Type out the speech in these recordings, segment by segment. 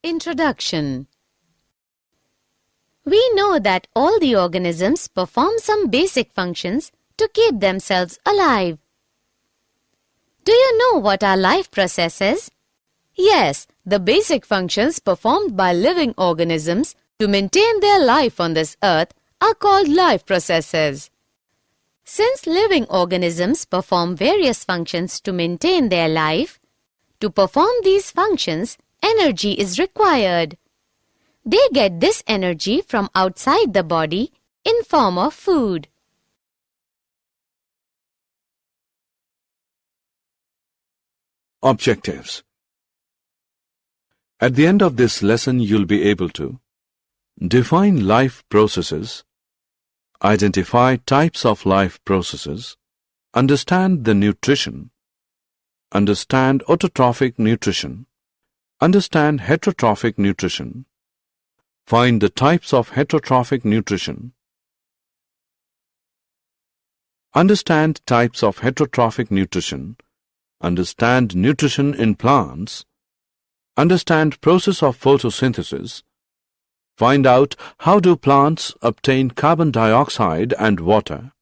Introduction. We know that all the organisms perform some basic functions to keep themselves alive. Do you know what are life processes? Yes, the basic functions performed by living organisms to maintain their life on this earth are called life processes. Since living organisms perform various functions to maintain their life, to perform these functions, energy is required. They get this energy from outside the body in form of food. Objectives. At the end of this lesson, you'll be able to define life processes, identify types of life processes, understand the nutrition, understand autotrophic nutrition, understand heterotrophic nutrition, find the types of heterotrophic nutrition, understand types of heterotrophic nutrition, understand nutrition in plants, understand process of photosynthesis, find out how do plants obtain carbon dioxide and water,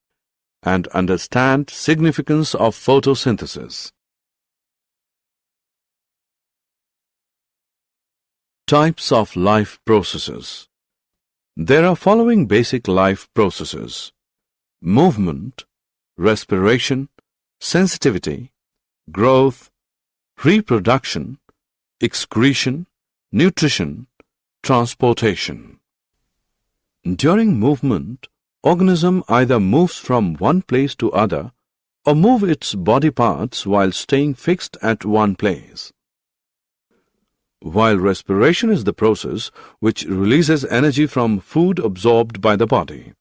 and understand significance of photosynthesis. Types of life processes. There are following basic life processes: movement, respiration, sensitivity, growth, reproduction, excretion, nutrition, transportation. During movement, organism either moves from one place to other or move its body parts while staying fixed at one place. While respiration is the process which releases energy from food absorbed by the body.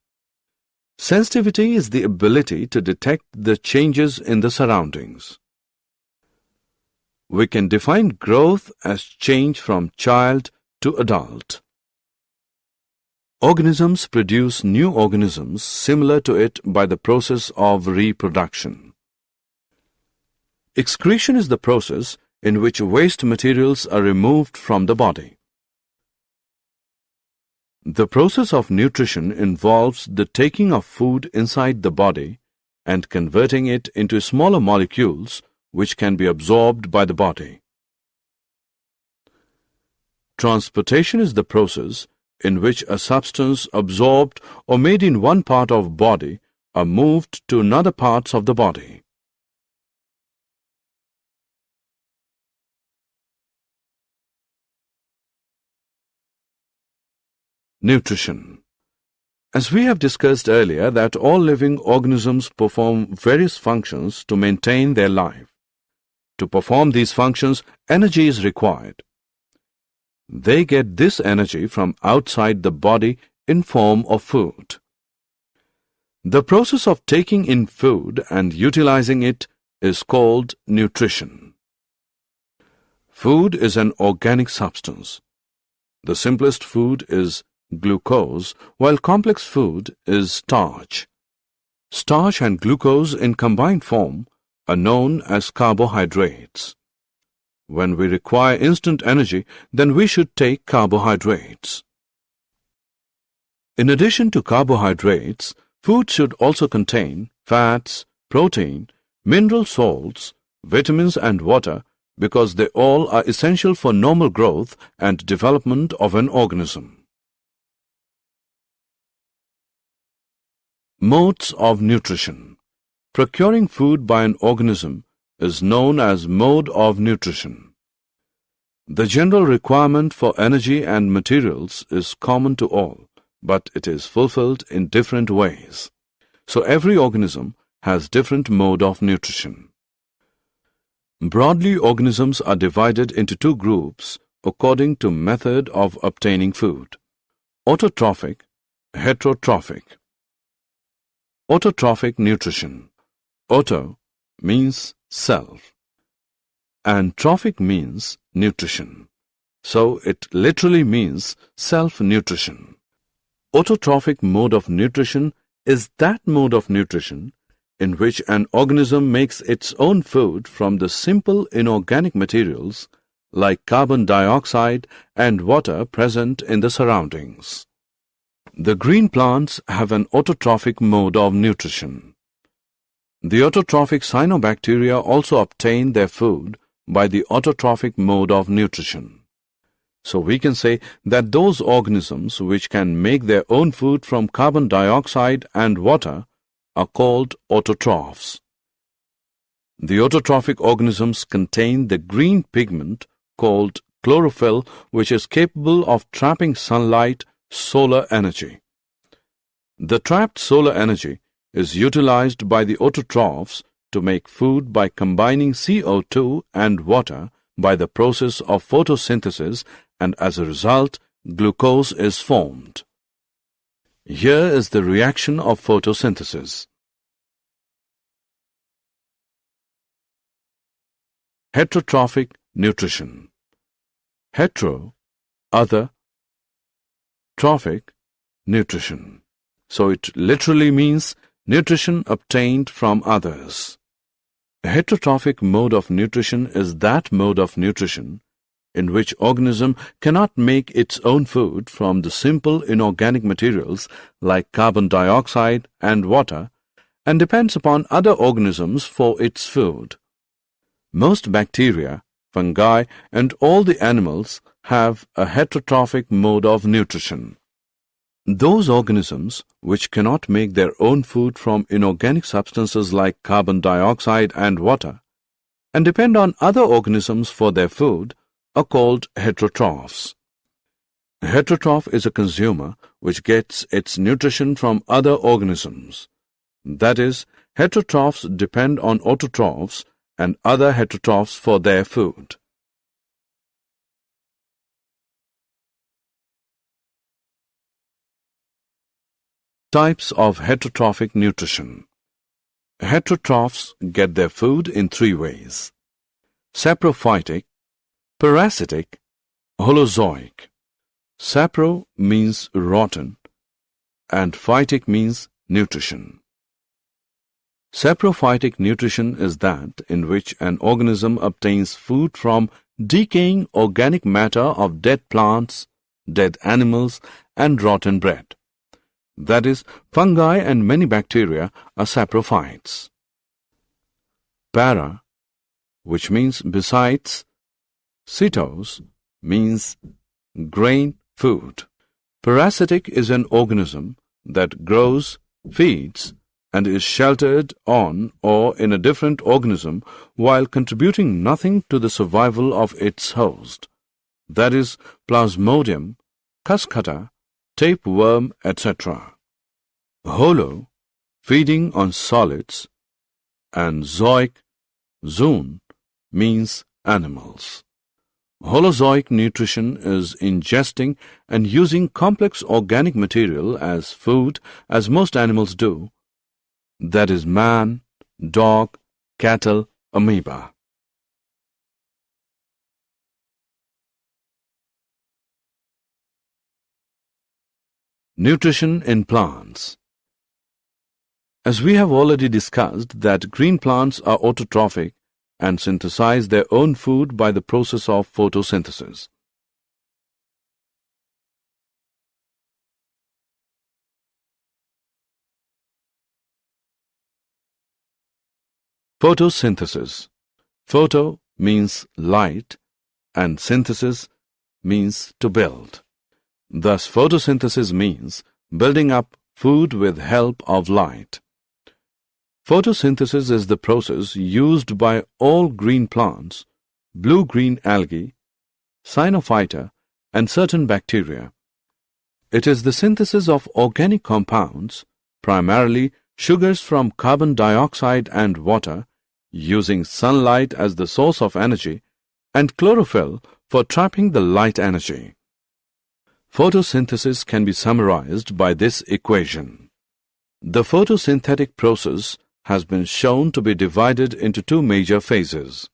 Sensitivity is the ability to detect the changes in the surroundings. We can define growth as change from child to adult. Organisms produce new organisms similar to it by the process of reproduction. Excretion is the process in which waste materials are removed from the body. The process of nutrition involves the taking of food inside the body and converting it into smaller molecules which can be absorbed by the body. Transportation is the process in which a substance absorbed or made in one part of body are moved to another parts of the body. Nutrition. As we have discussed earlier that all living organisms perform various functions to maintain their life. To perform these functions, energy is required. They get this energy from outside the body in form of food. The process of taking in food and utilizing it is called nutrition. Food is an organic substance. The simplest food is glucose, while complex food is starch. Starch and glucose in combined form are known as carbohydrates. When we require instant energy, then we should take carbohydrates. In addition to carbohydrates, food should also contain fats, protein, mineral salts, vitamins and water because they all are essential for normal growth and development of an organism. Modes of nutrition. Procuring food by an organism is known as mode of nutrition. The general requirement for energy and materials is common to all, but it is fulfilled in different ways. So every organism has different mode of nutrition. Broadly, organisms are divided into two groups according to method of obtaining food: autotrophic, heterotrophic. Autotrophic nutrition. Auto means self and trophic means nutrition. So it literally means self-nutrition. Autotrophic mode of nutrition is that mode of nutrition in which an organism makes its own food from the simple inorganic materials like carbon dioxide and water present in the surroundings. The green plants have an autotrophic mode of nutrition. The autotrophic cyanobacteria also obtain their food by the autotrophic mode of nutrition. So we can say that those organisms which can make their own food from carbon dioxide and water are called autotrophs. The autotrophic organisms contain the green pigment called chlorophyll, which is capable of trapping sunlight, solar energy. The trapped solar energy is utilized by the autotrophs to make food by combining CO2 and water by the process of photosynthesis, and as a result, glucose is formed. Here is the reaction of photosynthesis. Heterotrophic nutrition. Hetero, other, trophic, nutrition. So it literally means nutrition obtained from others. A heterotrophic mode of nutrition is that mode of nutrition in which organism cannot make its own food from the simple inorganic materials like carbon dioxide and water and depends upon other organisms for its food. Most bacteria, fungi, and all the animals have a heterotrophic mode of nutrition. Those organisms which cannot make their own food from inorganic substances like carbon dioxide and water and depend on other organisms for their food are called heterotrophs. A heterotroph is a consumer which gets its nutrition from other organisms. That is, heterotrophs depend on autotrophs and other heterotrophs for their food. Types of heterotrophic nutrition. Heterotrophs get their food in three ways: saprophytic, parasitic, holozoic. Sapro means rotten and phytic means nutrition. Saprophytic nutrition is that in which an organism obtains food from decaying organic matter of dead plants, dead animals, and rotten bread. That is, fungi and many bacteria are saprophytes. Para, which means besides, cytos means grain food. Parasitic is an organism that grows, feeds, and is sheltered on or in a different organism while contributing nothing to the survival of its host. That is, Plasmodium, Cuscuta, tapeworm, etc. Holo, feeding on solids, and zoic, zoon, means animals. Holozoic nutrition is ingesting and using complex organic material as food as most animals do, that is man, dog, cattle, amoeba. Nutrition in plants. As we have already discussed that green plants are autotrophic and synthesize their own food by the process of photosynthesis. Photosynthesis. Photo means light and synthesis means to build. Thus, photosynthesis means building up food with help of light. Photosynthesis is the process used by all green plants, blue-green algae, cyanophyta, and certain bacteria. It is the synthesis of organic compounds, primarily sugars from carbon dioxide and water, using sunlight as the source of energy, and chlorophyll for trapping the light energy. Photosynthesis can be summarized by this equation. The photosynthetic process has been shown to be divided into two major phases.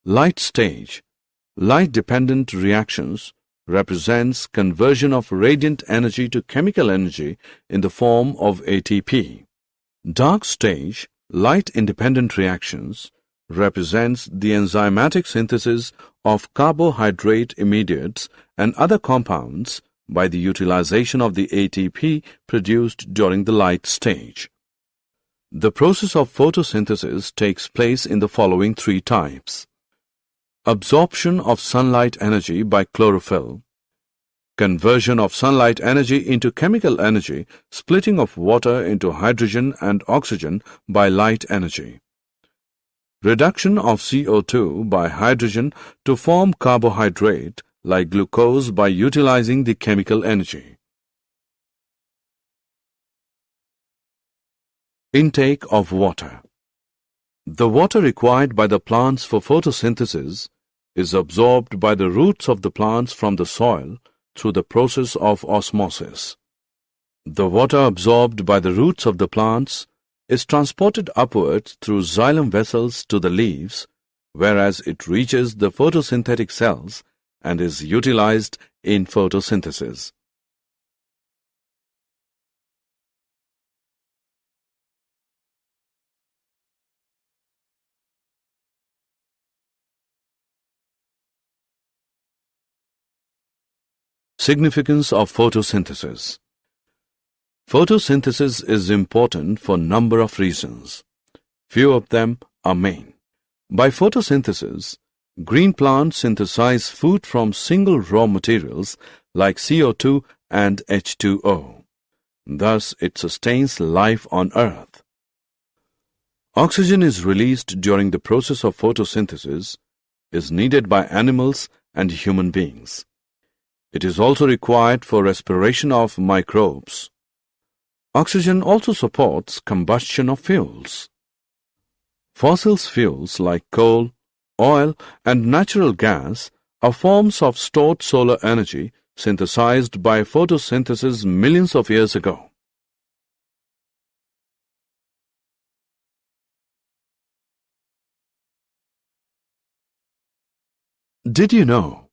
Light stage, light-dependent reactions, represents conversion of radiant energy to chemical energy in the form of ATP. Dark stage, light-independent reactions, represents the enzymatic synthesis of carbohydrate intermediates and other compounds by the utilization of the ATP produced during the light stage. The process of photosynthesis takes place in the following three types: absorption of sunlight energy by chlorophyll, conversion of sunlight energy into chemical energy, splitting of water into hydrogen and oxygen by light energy, reduction of CO2 by hydrogen to form carbohydrate like glucose by utilizing the chemical energy. Intake of water. The water required by the plants for photosynthesis is absorbed by the roots of the plants from the soil through the process of osmosis. The water absorbed by the roots of the plants is transported upwards through xylem vessels to the leaves, whereas it reaches the photosynthetic cells and is utilized in photosynthesis. Significance of photosynthesis. Photosynthesis is important for a number of reasons. Few of them are main. By photosynthesis, green plants synthesize food from single raw materials like CO2 and H2O. Thus, it sustains life on Earth. Oxygen is released during the process of photosynthesis, is needed by animals and human beings. It is also required for respiration of microbes. Oxygen also supports combustion of fuels. Fossil fuels like coal, oil, and natural gas are forms of stored solar energy synthesized by photosynthesis millions of years ago. Did you know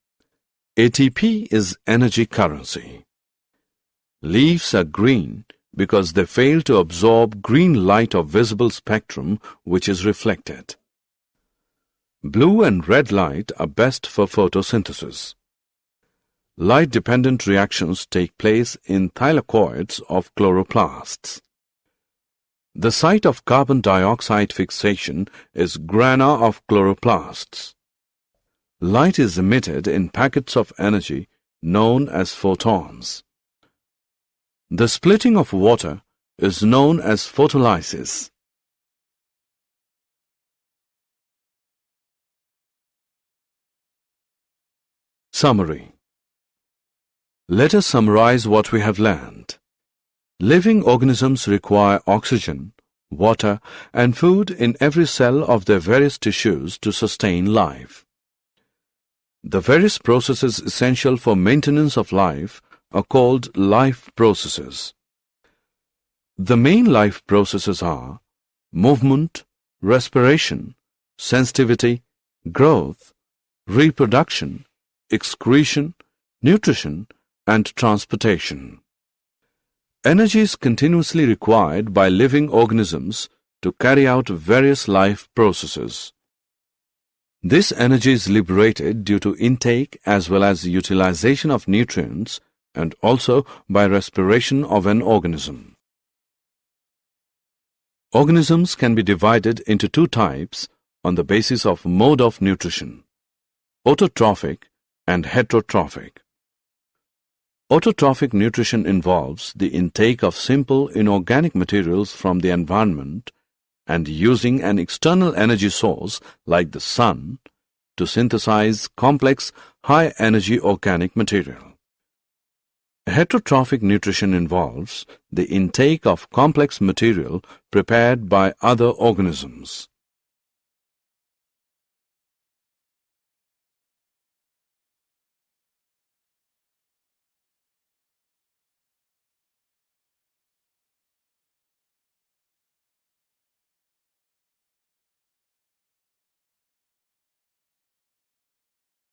ATP is energy currency? Leaves are green because they fail to absorb green light of visible spectrum which is reflected. Blue and red light are best for photosynthesis. Light-dependent reactions take place in thylakoids of chloroplasts. The site of carbon dioxide fixation is grana of chloroplasts. Light is emitted in packets of energy known as photons. The splitting of water is known as photolysis. Summary. Let us summarize what we have learned. Living organisms require oxygen, water, and food in every cell of their various tissues to sustain life. The various processes essential for maintenance of life are called life processes. The main life processes are movement, respiration, sensitivity, growth, reproduction, excretion, nutrition, and transportation. Energy is continuously required by living organisms to carry out various life processes. This energy is liberated due to intake as well as utilization of nutrients and also by respiration of an organism. Organisms can be divided into two types on the basis of mode of nutrition: autotrophic and heterotrophic. Autotrophic nutrition involves the intake of simple inorganic materials from the environment and using an external energy source like the sun to synthesize complex, high-energy organic material. Heterotrophic nutrition involves the intake of complex material prepared by other organisms.